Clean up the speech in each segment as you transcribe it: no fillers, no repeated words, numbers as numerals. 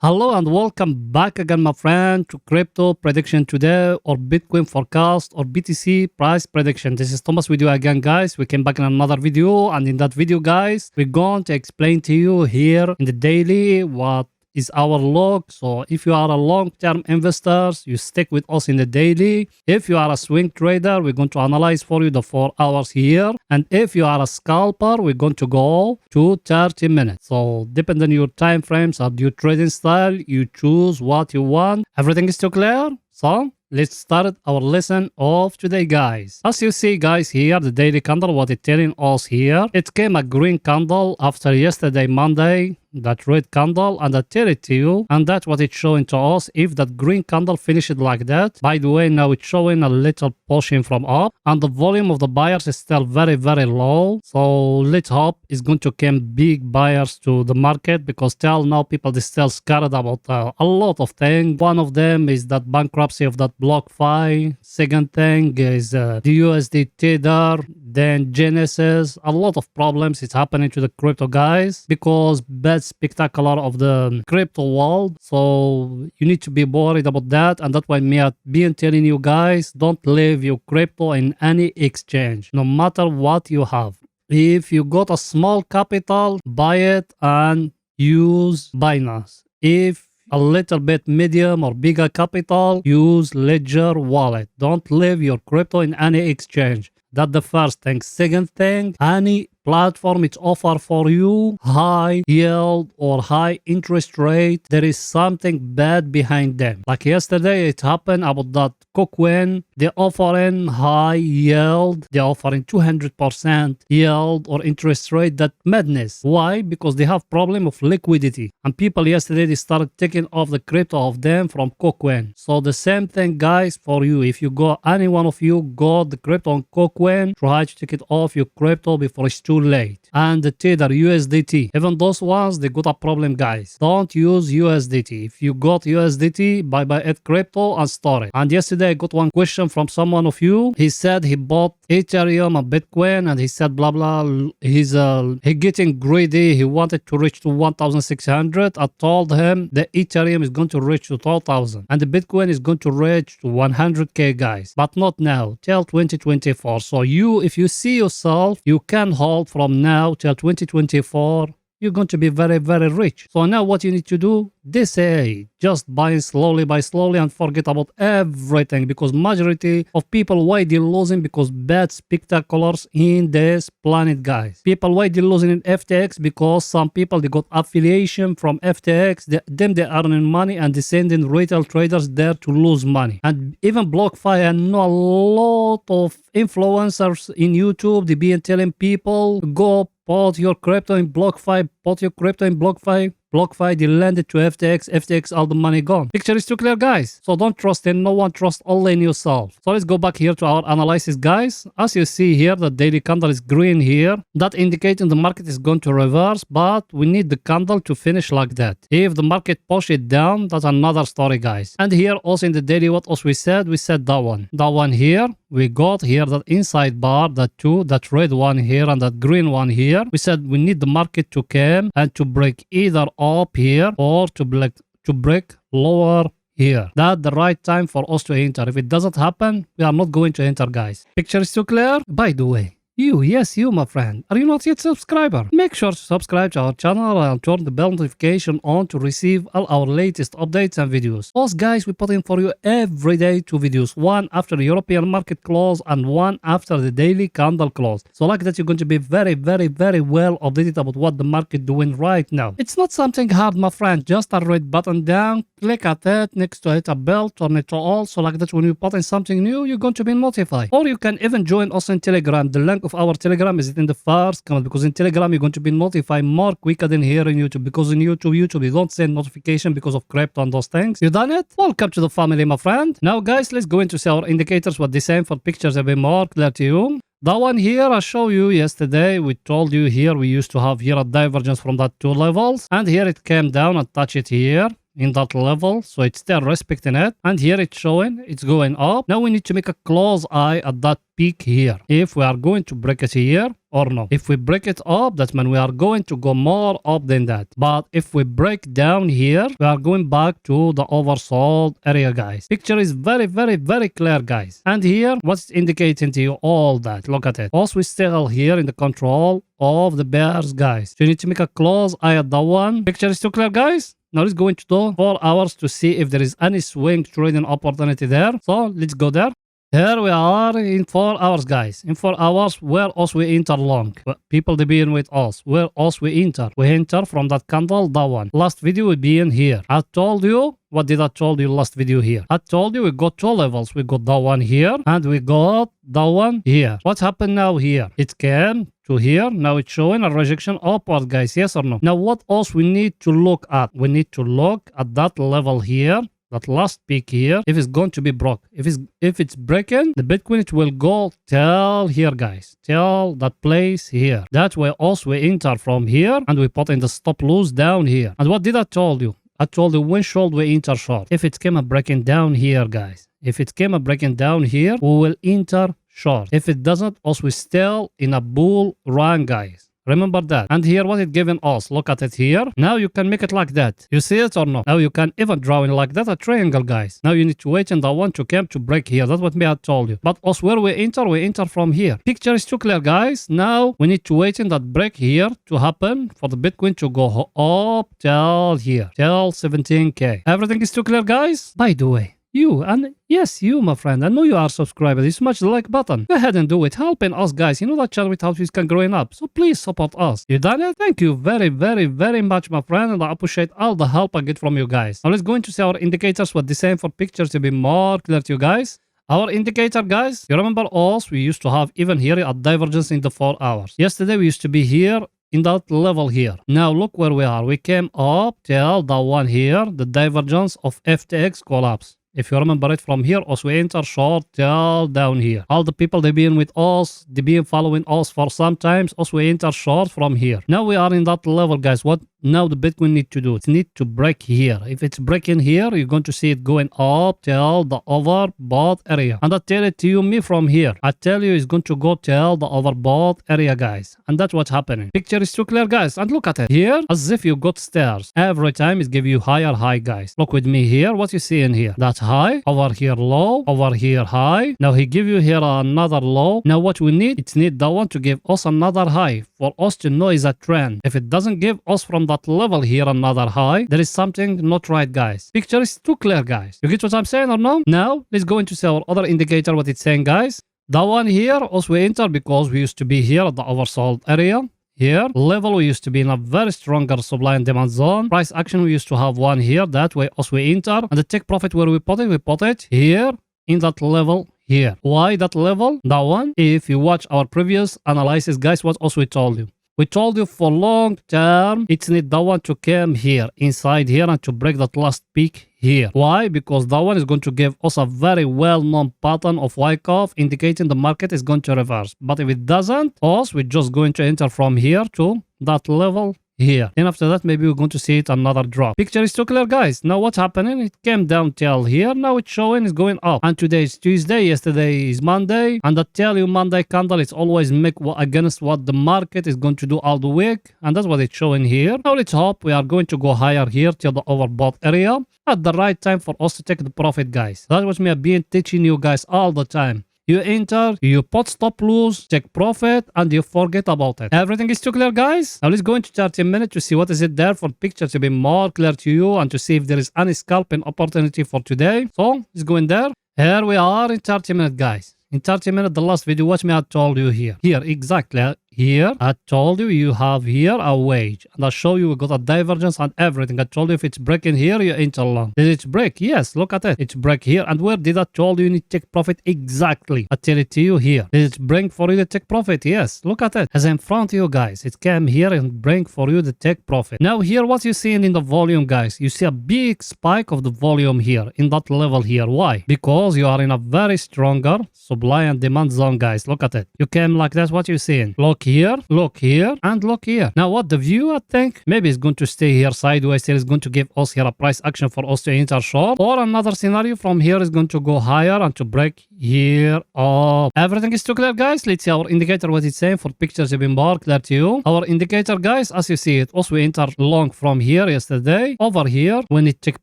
Hello and welcome back again, my friend, to Crypto Prediction Today or Bitcoin Forecast or BTC Price Prediction. This is Thomas with you again, guys. We came back in another video, and in that video, guys, we're going to explain to you here in the daily what is our log. So if you are a long-term investor, you stick with us in the daily. If you are a swing trader, we're going to analyze for you the 4 hours here. And if you are a scalper, we're going to go to 30 minutes. So depending on your time frames or your trading style, you choose what you want. Everything is too clear? So let's start our lesson of today, guys. As you see, guys, here, the daily candle, what it's telling us here, it came a green candle after yesterday, Monday, that red candle, and I tell it to you, and that's what it's showing to us. If that green candle finished like that, by the way, now it's showing a little pushing from up, and the volume of the buyers is still very low. So let's hope it's going to come big buyers to the market, because till now people are still scared about a lot of things. One of them is that bankruptcy of that BlockFi. Second thing is the USD Tether, then Genesis. A lot of problems is happening to the crypto, guys, because bad spectacular of the crypto world. So you need to be worried about that, and that's why me I've been telling you guys, don't leave your crypto in any exchange, no matter what you have. If you got a small capital, buy it and use Binance. If a little bit medium or bigger capital, use Ledger wallet. Don't leave your crypto in any exchange. That's the first thing. Second thing, any platform it's offer for you high yield or high interest rate, there is something bad behind them. Like yesterday, it happened about that Coquin. They're offering high yield. They're offering 200% yield or interest rate. That madness. Why? Because they have problem of liquidity. And people yesterday, they started taking off the crypto of them from Coquin. So the same thing, guys, for you. If you go, any one of you got the crypto on Coquin, try to take it off your crypto before it's too late. And the Tether, USDT, even those ones, they got a problem, guys. Don't use USDT. If you got USDT, buy it crypto and store it. And yesterday I got one question from someone of you. He said he bought Ethereum and Bitcoin, and he said blah blah. He getting greedy. He wanted to reach to 1,600. I told him the Ethereum is going to reach to 12,000 and the Bitcoin is going to reach to 100k, guys, but not now, till 2024. So you, if you see yourself, you can hold from now till 2024. You're going to be very rich. So now what you need to do, they say just buy slowly and forget about everything, because majority of people, why they're losing? Because bad spectaculars in this planet, guys. People, why they're losing in FTX? Because some people, they got affiliation from FTX, they're earning money and they sending retail traders there to lose money. And even BlockFi, I know a lot of influencers in YouTube, they been telling people, go put your crypto in BlockFi, put your crypto in BlockFi. BlockFi, they landed to FTX, all the money gone. Picture is too clear, guys. So don't trust in no one, trust only in yourself. So let's go back here to our analysis, guys. As you see here, the daily candle is green here. That indicating the market is going to reverse, but we need the candle to finish like that. If the market push it down, that's another story, guys. And here also in the daily, what else we said that one. That one here, we got here that inside bar, that red one here and that green one here. We said we need the market to come and to break either up here or to break lower here. That's the right time for us to enter. If it doesn't happen, we are not going to enter, guys. Picture is too clear? By the way, you, my friend, are you not yet subscriber? Make sure to subscribe to our channel and turn the bell notification on to receive all our latest updates and videos. Also, guys, we put in for you every day 2 videos, one after the European market close and one after the daily candle close. So like that, you're going to be very well updated about what the market doing right now. It's not something hard, my friend. Just a red button down, click at it, next to it a bell, turn it to all. So like that, when you put in something new, you're going to be notified. Or you can even join us in Telegram. The link of our Telegram is in the first comment, because in Telegram you're going to be notified more quicker than here in YouTube, because in YouTube you don't send notification because of crypto and those things. You done it? Welcome to the family, my friend. Now guys, let's go into see our indicators, what they say for pictures a bit more clear to you. That one here I showed you yesterday. We told you here we used to have here a divergence from that 2 levels, and here it came down and touched it here. in that level, so it's still respecting it. And here it's showing it's going up. Now we need to make a close eye at that peak here, if we are going to break it here or no. If we break it up, that means we are going to go more up than that. But if we break down here, we are going back to the oversold area, guys. Picture is very, very, very clear, guys. And here, what's indicating to you all that? Look at it. Also, we still here in the control of the bears, guys. So you need to make a close eye at that one. Picture is too clear, guys. Now let's go into the 4 hours to see if there is any swing trading opportunity there. So let's go there. Here we are in 4 hours, guys. In 4 hours, where also we enter long. People they be in with us. Where also we enter. We enter from that candle, that one. Last video will be in here. I told you. What did I told you last video here? I told you we got 2 levels. We got that one here and we got that one here. What happened now here? It came to here. Now it's showing a rejection upward, guys. Yes or no? Now what else we need to look at? We need to look at that level here. That last peak here, if it's going to be broke, if it's breaking, the Bitcoin it will go till here, guys, till that place here. That way also we enter from here and we put in the stop loss down here. And what did I told you? I told you when should we enter short? If it came a breaking down here, guys. If it came a breaking down here, we will enter short. If it doesn't, also we still in a bull run, guys. Remember that. And here what it given us. Look at it here. Now you can make it like that. You see it or not? Now you can even draw in like that a triangle, guys. Now you need to wait and that one to come to break here. That's what me I told you. But also where we enter from here. Picture is too clear, guys. Now we need to wait in that break here to happen for the Bitcoin to go up till here. Till 17K. Everything is too clear, guys. By the way, you, and yes, you, my friend, I know you are subscribed. You smash the like button. Go ahead and do it. Helping us, guys. You know that channel without you can growing up. So please support us. You done it? Thank you very, very, very much, my friend. And I appreciate all the help I get from you guys. Now let's go into see our indicators. What the same for pictures to be more clear to you guys. Our indicator, guys, you remember us? We used to have even here a divergence in the 4 hours. Yesterday, we used to be here in that level here. Now look where we are. We came up till that one here, the divergence of FTX collapse. If you remember it from here, also we enter short till down here. All the people they been with us, they been following us for some times, also we enter short from here. Now we are in that level, guys. What now the Bitcoin need to do? It need to break here. If it's breaking here, you're going to see it going up till the overbought area. And I tell it to you, me from here. I tell you it's going to go till the overbought area, guys. And that's what's happening. Picture is too clear, guys. And look at it. Here, as if you got stairs. Every time it give you higher high, guys. Look with me here. What you see in here? That's high. Over here low. Over here high. Now he give you here another low. Now what we need? It's need that one to give us another high. For us to know is a trend. If it doesn't give us from that level here another high, there is something not right, guys. Picture is too clear, guys. You get what I'm saying or no? Now let's go into see our other indicator, what it's saying, guys. That one here also we enter because we used to be here at the oversold area. Here level we used to be in a very stronger supply and demand zone. Price action we used to have one here. That way also we enter. And the take profit where we put it here in that level here. Why that level? That one. If you watch our previous analysis, guys, what also we told you? We told you for long term, it's need that one to come here, inside here, and to break that last peak here. Why? Because that one is going to give us a very well-known pattern of wyckoff, indicating the market is going to reverse. But if it doesn't, us, we're just going to enter from here to that level here. And after that, maybe we're going to see it another drop. Picture is too clear, guys. Now what's happening? It came down till here. Now it's showing it's going up. And today is Tuesday. Yesterday is Monday. And I tell you, Monday candle, it's always make against what the market is going to do all the week. And that's what it's showing here. Now let's hope we are going to go higher here till the overbought area at the right time for us to take the profit, guys. That's what me have been teaching you guys all the time. You enter, you put stop loss, take profit, and you forget about it. Everything is too clear, guys. Now let's go into 30 minutes to see what is it there for picture to be more clear to you and to see if there is any scalping opportunity for today. So let's go in there. Here we are in 30 minutes, guys. In 30 minutes, the last video, watch me, I told you here. Here, exactly. Here, I told you have here a wage. And I show you we got a divergence and everything. I told you if it's breaking here, you enter long. Did it break? Yes, look at it. It's break here. And where did I told you need to take profit? Exactly. I tell it to you here. Did it bring for you to take profit? Yes, look at it. As in front of you guys, it came here and bring for you to take profit. Now here, what you seeing in the volume, guys? You see a big spike of the volume here in that level here. Why? Because you are in a very stronger supply and demand zone, guys. Look at it. You came like that. What you seeing? Look here, look here, and look here. Now what the view, I think maybe it's going to stay here sideways. Here is going to give us here a price action for us to enter short, or another scenario from here is going to go higher and to break here up. Everything is too clear, guys. Let's see our indicator, what it's saying for pictures have been bar clear to you. Our indicator, guys, as you see it, also we enter long from here yesterday. Over here we need to take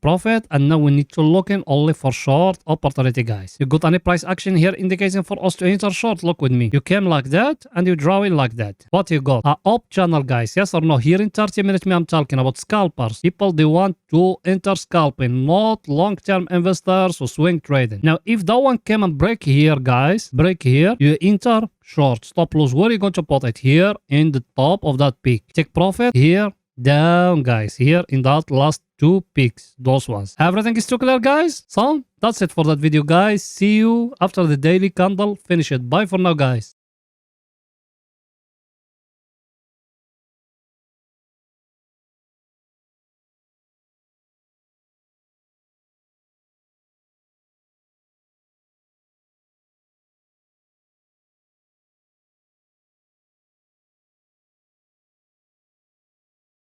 profit, and now we need to look in only for short opportunity, guys. You got any price action here indicating for us to enter short? Look with me. You came like that and you draw in like that. What you got? A up channel, guys. Yes or no? Here in 30 minutes me I'm talking about scalpers. People they want to enter scalping, not long-term investors or swing trading. Now if that one came and break here, guys, break here, you enter short. Stop loss, where are you going to put it? Here in the top of that peak. Take profit here down, guys, here in that last two peaks, those ones. Everything is too clear, guys. So that's it for that video, guys. See you after the daily candle finish it. Bye for now, guys.